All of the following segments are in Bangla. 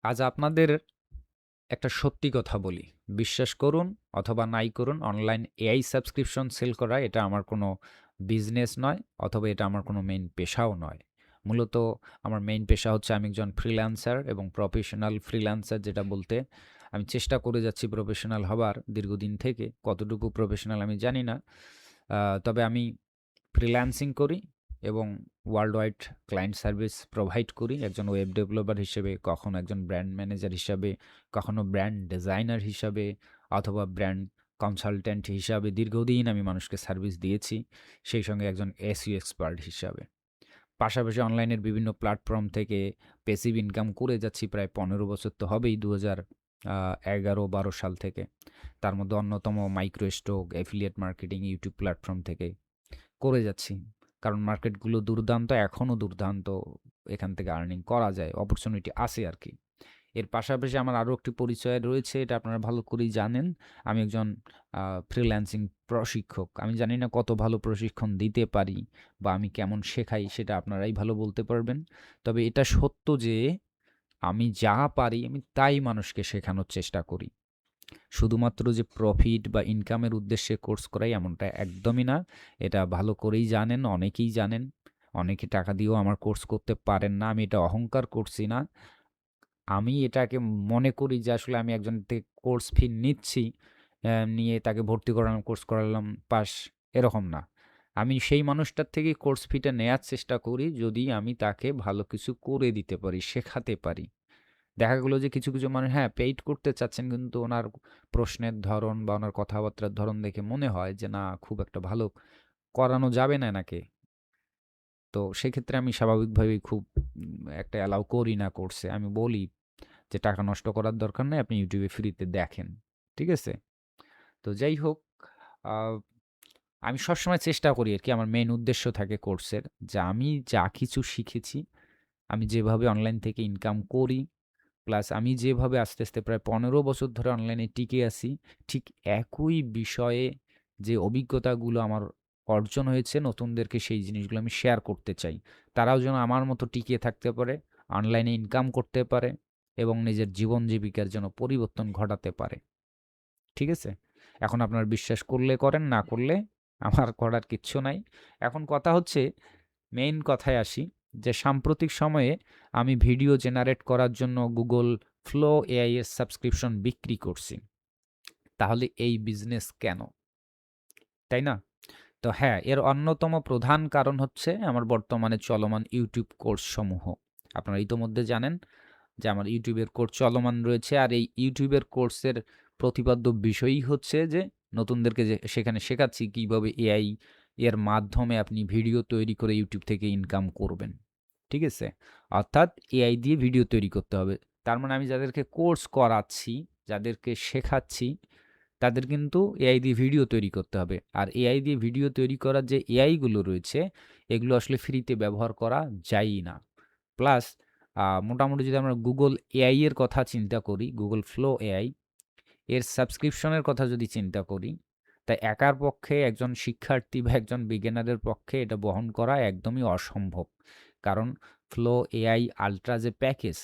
আজ আপনাদের একটা সত্যি কথা বলি। বিশ্বাস করুন অথবা নাই করুন, অনলাইন এআই সাবস্ক্রিপশন সেল করা এটা আমার কোনো বিজনেস নয় অথবা এটা আমার কোনো মেইন পেশাও নয়। মূলত আমার মেইন পেশা হচ্ছে আমি একজন ফ্রিল্যান্সার এবং প্রফেশনাল ফ্রিল্যান্সার যেটা বলতে আমি চেষ্টা করে যাচ্ছি প্রফেশনাল হবার দীর্ঘদিন থেকে। কতটুকু প্রফেশনাল আমি জানি না। তবে আমি ফ্রিল্যান্সিং করি এবং world wide client service provide করি একজন ওয়েব ডেভেলপার হিসেবে, কখনো একজন ব্র্যান্ড ম্যানেজার হিসাবে, কখনো ব্র্যান্ড ডিজাইনার হিসাবে অথবা ব্র্যান্ড কনসালট্যান্ট হিসাবে দীর্ঘদিন আমি মানুষকে সার্ভিস দিয়েছি, সেই সঙ্গে একজন এসইও এক্সপার্ট হিসাবে। পাশাপাশি অনলাইনের বিভিন্ন প্ল্যাটফর্ম থেকে প্যাসিভ ইনকাম করে যাচ্ছি প্রায় ১৫ বছর তো হবেই ২০১১-১২ সাল থেকে। তার মধ্যে অন্যতম micro stock, affiliate marketing, YouTube platform থেকে করে যাচ্ছি। কারণ মার্কেটগুলো দুর্দান্ত, এখনও দুর্দান্ত। এখান থেকে আর্নিং করা যায়। অপরচুনিটি আছে আরকি। এর পাশাপাশি আমার আরো একটি পরিচয় রয়েছে, এটা আপনারা ভালো করেই জানেন। আমি একজন ফ্রিল্যান্সিং প্রশিক্ষক। আমি জানি না কত ভালো প্রশিক্ষণ দিতে পারি বা আমি কেমন শেখাই সেটা আপনারাই ভালো বলতে পারবেন। তবে এটা সত্য যে আমি যা পারি আমি তাই মানুষকে শেখানোর চেষ্টা করি। শুধুমাত্র যে প্রফিট বা ইনকামের উদ্দেশ্যে কোর্স করাই এমনটা একদমই না। এটা ভালো করেই জানেন, অনেকেই জানেন। অনেকে টাকা দিয়েও আমার কোর্স করতে পারেন না। আমি এটা অহংকার করছি না। আমি এটাকে মনে করি যে আসলে আমি একজন থেকে কোর্স ফি নিচ্ছি, নিয়ে তাকে ভর্তি করালাম, কোর্স করালাম, পাস, এরকম না। আমি সেই মানুষটার থেকেই কোর্স ফিটা নেয়ার চেষ্টা করি যদি আমি তাকে ভালো কিছু করে দিতে পারি, শেখাতে পারি। দেখা গেল যে কিছু মানুষ হ্যাঁ, পেইড করতে চাচ্ছেন কিন্তু উনার প্রশ্নের ধরন বা উনার কথাবার্তার ধরন দেখে মনে হয় যে না খুব একটা ভালো করানো যাবে না এনাকে। তো সেক্ষেত্রে আমি স্বাভাবিকভাবেই খুব একটা অ্যালাউ করি না কোর্সে। আমি বলি যে টাকা নষ্ট করার দরকার নাই। আপনি YouTube এ ফ্রিতে দেখেন। ঠিক আছে? তো যাই হোক, আ আমি সবসময় চেষ্টা করি আরকি আমার মেইন উদ্দেশ্য থাকে কোর্সের যে আমি যা কিছু শিখেছি, আমি যেভাবে অনলাইন থেকে ইনকাম করি, প্লাস আমি যেভাবে আস্তে প্রায় ১৫ বছর ধরে অনলাইনে টিকে আছি, ঠিক একই বিষয়ে যে অভিজ্ঞতাগুলো আমার অর্জন হয়েছে, নতুনদেরকে সেই জিনিসগুলো আমি শেয়ার করতে চাই। তারাও যেন আমার মতো টিকে থাকতে পারে, অনলাইনে ইনকাম করতে পারে এবং নিজের জীবন জীবিকার যেন পরিবর্তন ঘটাতে পারে। ঠিক আছে? এখন আপনার বিশ্বাস করলে করেন, না করলে আমার করার কিচ্ছু নাই। এখন কথা হচ্ছে, মেইন কথায় আসি যে সাম্প্রতিক সময়ে আমি ভিডিও জেনারেট করার জন্য Google Flow AI এর সাবস্ক্রিপশন বিক্রি করছি। তাহলে এই বিজনেস কেন? তাই না? তো হ্যাঁ, এর অন্যতম প্রধান কারণ হচ্ছে আমার বর্তমানে চলমান YouTube কোর্স সমূহ। আপনারা ইতোমধ্যে জানেন যে আমার YouTube এর কোর্স চলমান রয়েছে। আর এই YouTube এর কোর্সের প্রতিপাদ্য বিষয়ই হচ্ছে যে নতুনদেরকে যে সেখানে শেখাচ্ছি কিভাবে AI এর মাধ্যমে আপনি ভিডিও তৈরি করে YouTube থেকে ইনকাম করবেন। ঠিক আছে? অর্থাৎ AI দিয়ে ভিডিও তৈরি করতে হবে। তার মানে আমি যাদেরকে কোর্স করাচ্ছি, যাদেরকে শেখাচ্ছি, তাদের কিন্তু AI দিয়ে ভিডিও তৈরি করতে হবে। আর AI দিয়ে ভিডিও তৈরি করার যে AI গুলো রয়েছে, এগুলো আসলে ফ্রিতে ব্যবহার করা যায়ই না। প্লাস মোটামুটি যদি আমরা Google AI এর কথা চিন্তা করি, Google Flow AI এর সাবস্ক্রিপশনের কথা যদি চিন্তা করি, তা একার পক্ষে একজন শিক্ষার্থী বা একজন বিগিনারের পক্ষে এটা বহন করা একদমই অসম্ভব। কারণ Flow AI Ultra যে প্যাকেজ,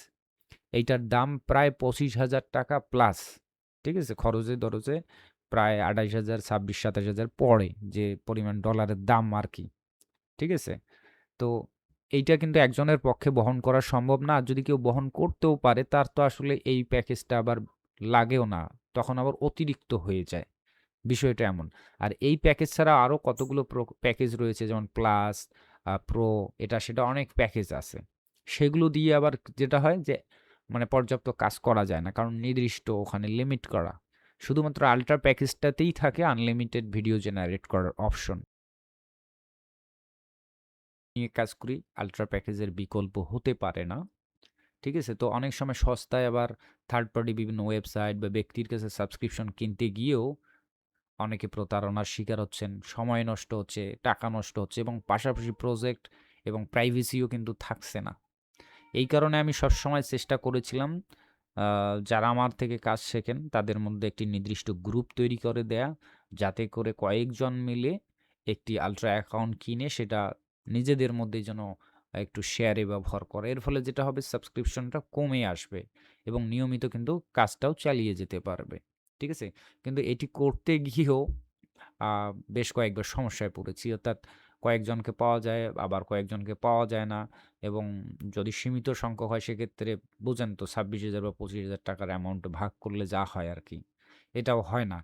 এইটার দাম প্রায় ৳২৫,০০০ প্লাস। ঠিক আছে? খরচে-দরচে প্রায় ২৮,০০০, ২৬, ২৭,০০০ পড়ে, যে পরিমাণ ডলারের দাম আরকি। ঠিক আছে? তো এইটা কিন্তু একজনের পক্ষে বহন করা সম্ভব না। আর যদি কেউ বহন করতেও পারে, তার তো আসলে এই প্যাকেজটা আবার লাগেও না। তখন আবার অতিরিক্ত হয়ে যায়। বিষয়টা এমন। আর এই প্যাকেজ ছাড়া আরো কতগুলো প্যাকেজ রয়েছে, যেমন প্লাস, প্রো, এটা সেটা অনেক প্যাকেজ আছে। সেগুলো দিয়ে আবার যেটা হয় যে মানে পর্যাপ্ত কাজ করা যায় না। কারণ নির্দিষ্ট ওখানে লিমিট করা। শুধুমাত্র আল্ট্রা প্যাকেজটাতেই থাকে আনলিমিটেড ভিডিও জেনারেট করার অপশন। নিয়ে কাজ করি, আল্ট্রা প্যাকেজের বিকল্প হতে পারে না। ঠিক আছে? তো অনেক সময় সস্তায় আবার থার্ড পার্টি বিভিন্ন ওয়েবসাইট বা ব্যক্তির কাছে সাবস্ক্রিপশন কিনতে গিয়েও অনেকে প্রতারণার শিকার হচ্ছেন, সময় নষ্ট হচ্ছে, টাকা নষ্ট হচ্ছে এবং পাশাপাশি প্রজেক্ট এবং প্রাইভেসিও কিন্তু থাকছে না। এই কারণে আমি সবসময় চেষ্টা করেছিলাম আ যারা আমার থেকে কাজ শেখেন তাদের মধ্যে একটি নির্দিষ্ট গ্রুপ তৈরি করে দেয়া, যাতে করে কয়েকজন মিলে একটি আল্ট্রা অ্যাকাউন্ট কিনে সেটা নিজেদের মধ্যেই যেন একটু শেয়ারে ব্যবহার করে। এর ফলে যেটা হবে, সাবস্ক্রিপশনটা কমে আসবে এবং নিয়মিত কিন্তু কাজটাও চালিয়ে যেতে পারবে। ঠিক আছে? কিন্তু এটি করতে গিয়েও আ বেশ কয়েকবার সমস্যায় পড়েছি। অর্থাৎ কয়েকজনকে পাওয়া যায়, আবার কয়েকজনকে পাওয়া যায় না এবং যদি সীমিত সংখ্যক হয় সেক্ষেত্রে বুঝেন তো ২৬,০০০ বা ২৫,০০০ টাকার অ্যামাউন্ট ভাগ করলে যা হয় আরকি। এটাও হয় না।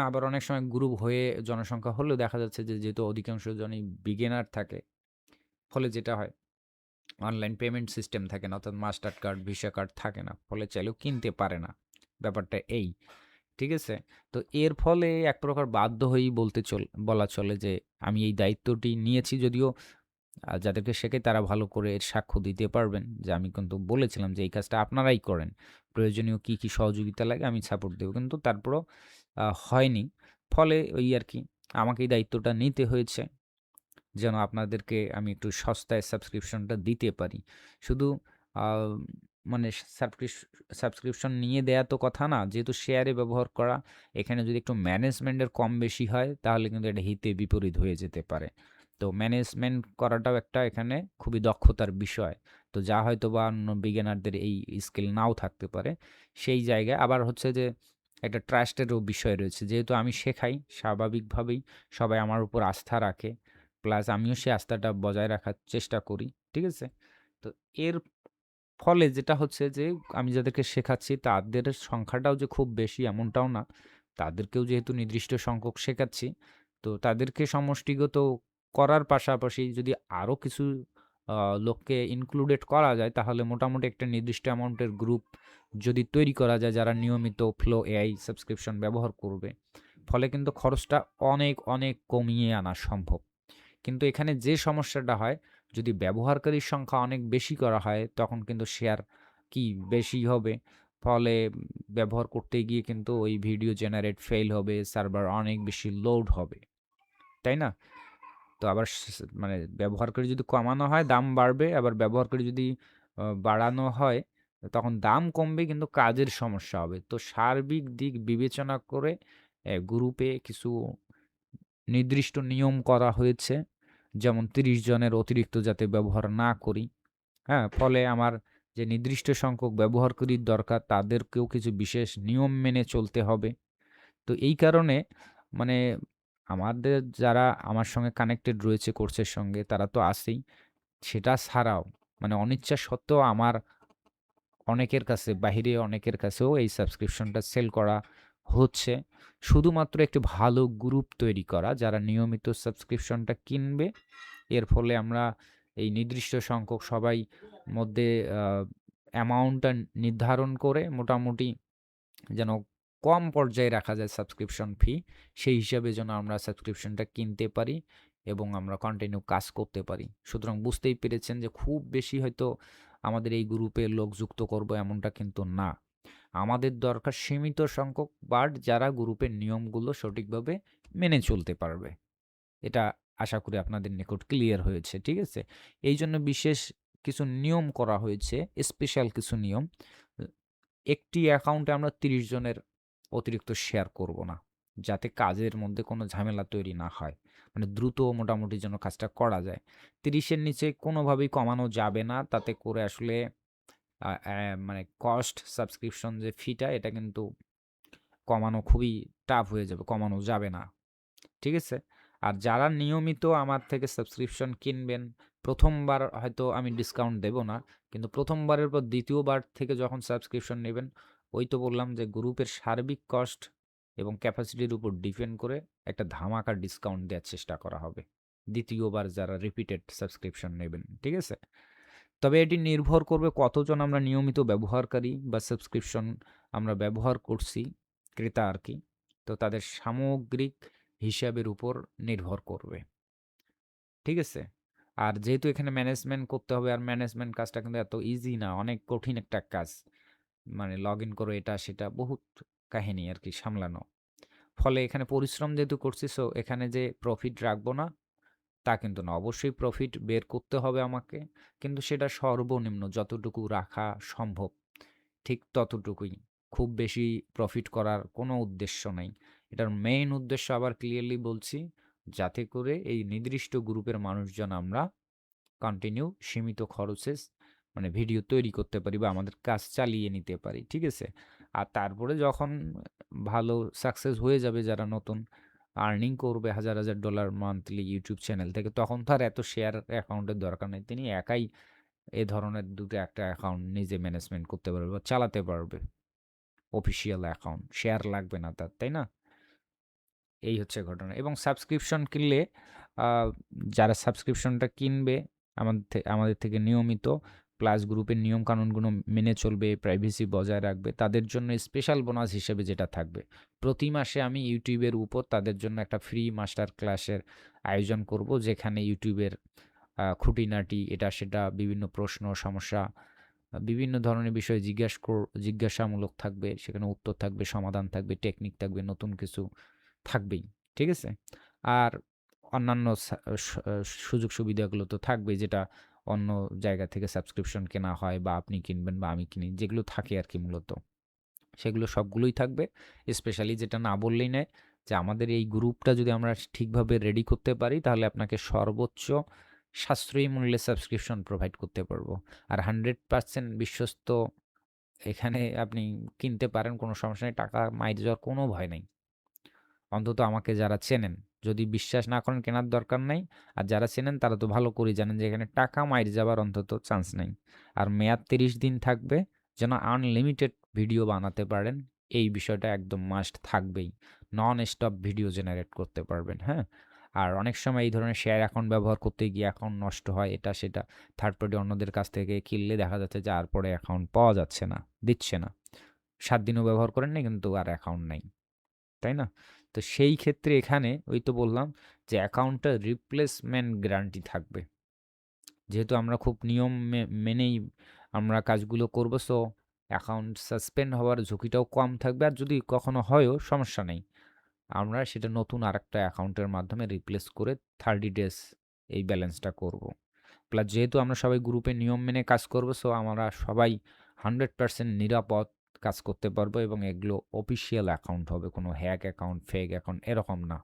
আবার অনেক সময় গ্রুপ হয়ে জনসংখ্যা হলেও দেখা যাচ্ছে যে যেহেতু অধিকাংশ জনই বিগিনার থাকে, ফলে যেটা হয় অনলাইন পেমেন্ট সিস্টেম থাকে না। অর্থাৎ মাস্টার কার্ড, ভিসা কার্ড থাকে না। ফলে চাইলেও কিনতে পারে না। ব্যাপারটা এই। ঠিক আছে? তো এর ফলে এক প্রকার বাধ্য হয়েই বলা চলে যে আমি এই দায়িত্বটি নিয়েছি যদিও যাদেরকে শেখাই তারা ভালো করে এর সাক্ষ্য দিতে পারবেন যে আমি কিন্তু বলেছিলাম যে এই কাজটা আপনারাই করেন। প্রয়োজনীয় কি, কি সহযোগিতা লাগে আমি সাপোর্ট দেব। কিন্তু তারপরেও হয়নি। ফলে ওই আরকি আমাকে এই দায়িত্বটা নিতে হয়েছে। যেন আপনাদেরকে আমি একটু সস্তায় সাবস্ক্রিপশনটা দিতে পারি। শুধু আ মানে সাবস্ক্রিপশন নিয়ে দেয়া তো কথা না। যেহেতু শেয়ারে ব্যবহার করা, এখানে যদি একটু ম্যানেজমেন্টের কম বেশি হয়, তাহলে কিন্তু এটা হিতে বিপরীত হয়ে যেতে পারে। তো ম্যানেজমেন্ট করাটাও একটা এখানে খুবই দক্ষতার বিষয়। তো যা হয়তোবা অন্য বিগিনারদের এই স্কিল নাও থাকতে পারে। সেই জায়গায় আবার হচ্ছে যে একটা ট্রাস্টেরও বিষয় রয়েছে। যেহেতু আমি শেখাই, স্বাভাবিকভাবেই সবাই আমার উপর আস্থা রাখে। প্লাস আমিও সেই আস্থাটা বজায় রাখার চেষ্টা করি। ঠিক আছে? তো এর ফলে যেটা হচ্ছে যে আমি যাদেরকে শেখাচ্ছি তাদের সংখ্যাটাও যে খুব বেশি এমনটাও না। তাদেরকেও যেহেতু নির্দিষ্ট সংখ্যক শেখাচ্ছি, তো তাদেরকে সমষ্টিগত করার পাশাপাশি যদি আরো কিছু আ লোককে ইনক্লুডেড করা যায় তাহলে মোটামুটি একটা নির্দিষ্ট অ্যামাউন্টের গ্রুপ যদি তৈরি করা যায় যারা নিয়মিত ফ্লো এআই সাবস্ক্রিপশন ব্যবহার করবে। ফলে কিন্তু খরচটা অনেক, অনেক কমিয়ে আনা সম্ভব। কিন্তু এখানে যে সমস্যাটা হয়, যদি ব্যবহারকারীর সংখ্যা অনেক বেশি করা হয়, তখন কিন্তু শেয়ার কি বেশি হবে। ফলে ব্যবহার করতে গিয়ে কিন্তু ওই ভিডিও জেনারেট ফেইল হবে, সার্ভার অনেক বেশি লোড হবে। তাই না? তো আবার মানে ব্যবহারকারী যদি কমানো হয় দাম বাড়বে, আবার ব্যবহারকারী যদি বাড়ানো হয়, তখন দাম কমবে কিন্তু কাজের সমস্যা হবে। তো সার্বিক দিক বিবেচনা করে গ্রুপে কিছু নির্দিষ্ট নিয়ম করা হয়েছে। যেমন ৩০ জনের অতিরিক্ত যাতে ব্যবহার না করি। হ্যাঁ? ফলে আমার যে নির্দিষ্ট সংখ্যক ব্যবহারকারীর দরকার তাদেরকেও কিছু বিশেষ নিয়ম মেনে চলতে হবে। তো এই কারণে মানে আমাদের যারা আমার সঙ্গে কানেক্টেড রয়েছে কোর্সের সঙ্গে তারা তো আছেই। সেটা ছাড়াও মানে অনিচ্ছা সত্ত্বেও আমার অনেকের কাছে বাহিরে অনেকের কাছেও এই সাবস্ক্রিপশনটা সেল করা হচ্ছে। শুধুমাত্র একটি ভালো গ্রুপ তৈরি করা যারা নিয়মিত সাবস্ক্রিপশনটা কিনবে। এর ফলে আমরা এই নির্দিষ্ট সংখ্যক সবাই মধ্যে আ অ্যামাউন্টটা নির্ধারণ করে মোটামুটি যেন কম পর্যায়ে রাখা যায় সাবস্ক্রিপশন ফি। সেই হিসাবে যেন আমরা সাবস্ক্রিপশনটা কিনতে পারি এবং আমরা কন্টিনিউ কাজ করতে পারি। সুতরাং বুঝতেই পেরেছেন যে খুব বেশি হয়তো আমাদের এই গ্রুপে লোক যুক্ত করব এমনটা কিন্তু না। আমাদের দরকার সীমিত সংখ্যক যারা গ্রুপের নিয়মগুলো সঠিকভাবে মেনে চলতে পারবে। এটা আশা করি আপনাদের নিকট ক্লিয়ার হয়েছে। ঠিক আছে? এইজন্য বিশেষ কিছু নিয়ম করা হয়েছে, স্পেশাল কিছু নিয়ম। অ একটি অ্যাকাউন্টে আমরা ৩০ জনের অতিরিক্ত শেয়ার করব না। যাতে কাজের মধ্যে কোনো ঝামেলা তৈরি না হয়। মানে দ্রুত মোটামুটি যেন কাজটা করা যায়। ৩০ এর নিচে কোনোভাবেই কমানো যাবে না। তাতে করে আসলে মানে সাবস্ক্রিপশন যে ফিটা এটা কিন্তু কমানো খুবই টাফ হয়ে যাবে। কমানো যাবে না। ঠিক আছে? আর যারা নিয়মিত আমার থেকে সাবস্ক্রিপশন কিনবেন, ১ম বার হয়তো আমি ডিসকাউন্ট দেব না। কিন্তু ১ম বারের পর ২য় বার থেকে যখন সাবস্ক্রিপশন নেবেন, ওই তো বললাম যে গ্রুপের সার্বিক কস্ট এবং ক্যাপাসিটির উপর ডিপেন্ড করে একটা ধামাকা ডিসকাউন্ট দেয়ার চেষ্টা করা হবে। ২য় বার যারা রিপিটেড সাবস্ক্রিপশন নেবেন। ঠিক আছে? তবে এটি নির্ভর করবে কতজন আমরা নিয়মিত ব্যবহারকারী বা সাবস্ক্রিপশন আমরা ব্যবহার করছি, ক্রেতা আরকি। তো তাদের সামগ্রিক হিসাবের উপর নির্ভর করবে। ঠিক আছে? আর যেহেতু এখানে ম্যানেজমেন্ট করতে হবে আর ম্যানেজমেন্ট কাজটা কিন্তু এত ইজি না। অনেক কঠিন একটা কাজ। মানে লগইন করো এটা সেটা বহুত কাহিনী আরকি সামলানো। ফলে এখানে পরিশ্রম যেহেতু করছি সো এখানে যে প্রফিট রাখবো না তা কিন্তু না। অবশ্যই প্রফিট বের করতে হবে আমাকে। কিন্তু সেটা সর্বনিম্ন যতটুকু রাখা সম্ভব ঠিক ততটুকুই। খুব বেশি প্রফিট করার কোনো উদ্দেশ্য নাই। এটার মেইন উদ্দেশ্য আবার ক্লিয়ারলি বলছি, যাতে করে এই নির্দিষ্ট গ্রুপের মানুষজন আমরা কন্টিনিউ সীমিত খরচে মানে ভিডিও তৈরি করতে পারি বা আমাদের কাজ চালিয়ে নিতে পারি। ঠিক আছে? আর তারপরে যখন ভালো সাকসেস হয়ে যাবে, যারা নতুন আর্নিং করবে হাজার, হাজার ডলার মান্থলি ইউটিউব চ্যানেল থেকে, তখন তো আর এত শেয়ার অ্যাকাউন্টের দরকার নেই। তিনি একাই এ ধরনের ২ টা একটা অ্যাকাউন্ট নিজে ম্যানেজমেন্ট করতে পারবে বা চালাতে পারবে। Official account. শেয়ার লাগবে না তার, তাই না? এই হচ্ছে ঘটনা। এবং সাবস্ক্রিপশন কিনলে আ যারা সাবস্ক্রিপশনটা কিনবে আমাদের থেকে নিয়মিত, প্লাস গ্রুপের নিয়মকানুনগুলো মেনে চলবে, প্রাইভেসি বজায় রাখবে, তাদের জন্য স্পেশাল বোনাস হিসেবে যেটা থাকবে, প্রতি মাসে আমি ইউটিউবের উপর তাদের জন্য একটা ফ্রি মাস্টার ক্লাসের আয়োজন করব, যেখানে ইউটিউবের খুঁটিনাটি এটা সেটা বিভিন্ন প্রশ্ন, সমস্যা, বিভিন্ন ধরনের বিষয় জিজ্ঞাসামূলক থাকবে। সেখানে উত্তর থাকবে, সমাধান থাকবে, টেকনিক থাকবে, নতুন কিছু থাকবেই। ঠিক আছে? আর অন্যান্য সুযোগ সুবিধাগুলো তো থাকবেই, যেটা অন্য জায়গা থেকে সাবস্ক্রিপশন কেনা হয় বা আপনি কিনবেন বা আমি কিনি, যেগুলো থাকে আরকি মূলত। সেগুলো সবগুলোই থাকবে। স্পেশালি যেটা না বললেই নয়, যে আমাদের এই গ্রুপটা যদি আমরা ঠিকভাবে রেডি করতে পারি, তাহলে আপনাকে সর্বোচ্চ সাশ্রয়ী মূল্যে সাবস্ক্রিপশন প্রোভাইড করতে পারবো। আর 100% বিশ্বস্ত, এখানে আপনি কিনতে পারেন, কোনো সমস্যা নেই। টাকা মাইর যাওয়ার কোনো ভয় নেই। অন্তত আমাকে যারা চেনেন। যদি বিশ্বাস না করেন, কেনার দরকার নাই। আর যারা চেনেন তারা তো ভালো করেই জানেন যে এখানে টাকা মাইর যাবার অন্তত চান্স নাই। আর মেয়াদ ৩০ দিন থাকবে, যেন আনলিমিটেড ভিডিও বানাতে পারেন। এই বিষয়টা একদম মাস্ট থাকবেই। নন স্টপ ভিডিও জেনারেট করতে পারবেন, হ্যাঁ? আর অনেক সময় এই ধরনের শেয়ার অ্যাকাউন্ট ব্যবহার করতে গিয়ে অ্যাকাউন্ট নষ্ট হয়, এটা সেটা। থার্ড পার্টি অন্যদের কাছ থেকে কিনলে দেখা যাচ্ছে যে আর পরে অ্যাকাউন্ট পাওয়া যাচ্ছে না, দিচ্ছে না। ৭ দিনও ব্যবহার করেন নাই কিন্তু আর অ্যাকাউন্ট নাই। তাই না? তো সেই ক্ষেত্রে এখানে ওই তো বললাম যে অ্যাকাউন্টটা রিপ্লেসমেন্ট গ্যারান্টি থাকবে। যেহেতু আমরা খুব নিয়ম মেনেই আমরা কাজগুলো করব, সো অ্যাকাউন্ট সাসপেন্ড হওয়ার ঝুঁকিটাও কম থাকবে। আর যদি কখনো হয়ও সমস্যা নেই। আমরা সেটা নতুন আরেকটা অ্যাকাউন্টের মাধ্যমে রিপ্লেস করে 30 ডেজ এই ব্যালেন্সটা করব। প্লাস যেহেতু আমরা সবাই গ্রুপে নিয়ম মেনে কাজ করব, সো আমরা সবাই 100% নিরাপদ কাজ করতে পারবো এবং এগুলো অফিসিয়াল অ্যাকাউন্ট হবে। কোনো হ্যাক অ্যাকাউন্ট, ফেক অ্যাকাউন্ট এরকম না।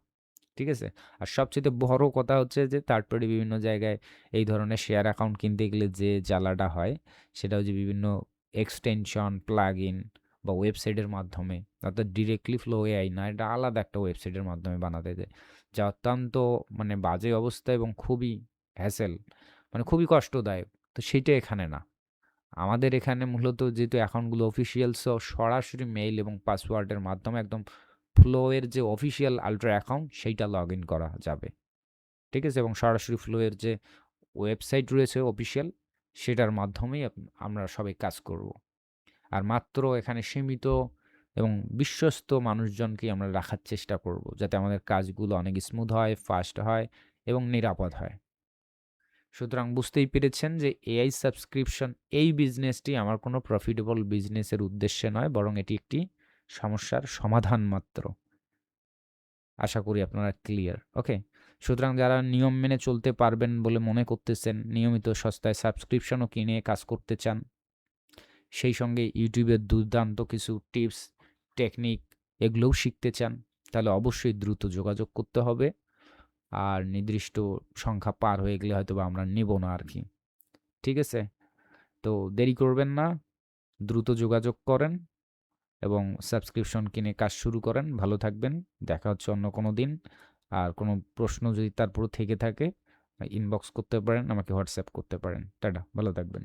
ঠিক আছে? আর সবচাইতে বড় কথা হচ্ছে যে থার্ড পার্টি বিভিন্ন জায়গায় এই ধরনের শেয়ার অ্যাকাউন্ট কিনতে গেলে যে জ্বালাটা হয়, সেটা হচ্ছে বিভিন্ন এক্সটেনশন, প্লাগইন বা ওয়েবসাইটের মাধ্যমে, অর্থাৎ ডিরেক্টলি ফ্লো এআই না, এটা আলাদা একটা ওয়েবসাইটের মাধ্যমে বানাতে দেয়। যা অত্যন্ত মানে বাজে অবস্থা এবং খুবই হ্যাসেল, মানে খুবই কষ্টদায়ক। তো সেইটা এখানে না। আমাদের এখানে মূলত যেহেতু অ্যাকাউন্টগুলো অফিসিয়াল, সো সরাসরি মেইল এবং পাসওয়ার্ডের মাধ্যমে একদম ফ্লো এর যে অফিসিয়াল আল্ট্রা অ্যাকাউন্ট সেইটা লগ ইন করা যাবে। ঠিক আছে? এবং সরাসরি ফ্লো এর যে ওয়েবসাইট রয়েছে অফিসিয়াল, সেটার মাধ্যমেই আমরা সবাই কাজ করব। আর মাত্র এখানে সীমিত এবং বিশ্বস্ত মানুষজনকেই আমরা রাখার চেষ্টা করব, যাতে আমাদের কাজগুলো অনেক স্মুথ হয়, ফাস্ট হয় এবং নিরাপদ হয়। সুতরাং বুঝতেই পেরেছেন যে এআই সাবস্ক্রিপশন এই বিজনেসটি আমার কোনো প্রফিটেবল বিজনেসের উদ্দেশ্যে নয়, বরং এটি একটি সমস্যার সমাধান মাত্র। আশা করি আপনারা ক্লিয়ার। ওকে? সুতরাং যারা নিয়ম মেনে চলতে পারবেন বলে মনে করতেছেন, নিয়মিত সস্তায় সাবস্ক্রিপশনও কিনে কাজ করতে চান, সেই সঙ্গে ইউটিউবের দুর্দান্ত কিছু টিপস, টেকনিক এগুলোও শিখতে চান, তাহলে অবশ্যই দ্রুত যোগাযোগ করতে হবে। আর নির্দিষ্ট সংখ্যা পার হয়ে গেলে হয়তোবা আমরা নেব না আরকি। ঠিক আছে? তো দেরি করবেন না, দ্রুত যোগাযোগ করেন এবং সাবস্ক্রিপশন কিনে কাজ শুরু করেন। ভালো থাকবেন। দেখা হচ্ছে অন্য কোনো দিন। আর কোনো প্রশ্ন যদি তারপরও থেকে থাকে, ইনবক্স করতে পারেন, আমাকে হোয়াটসঅ্যাপ করতে পারেন। টাটা, ভালো থাকবেন।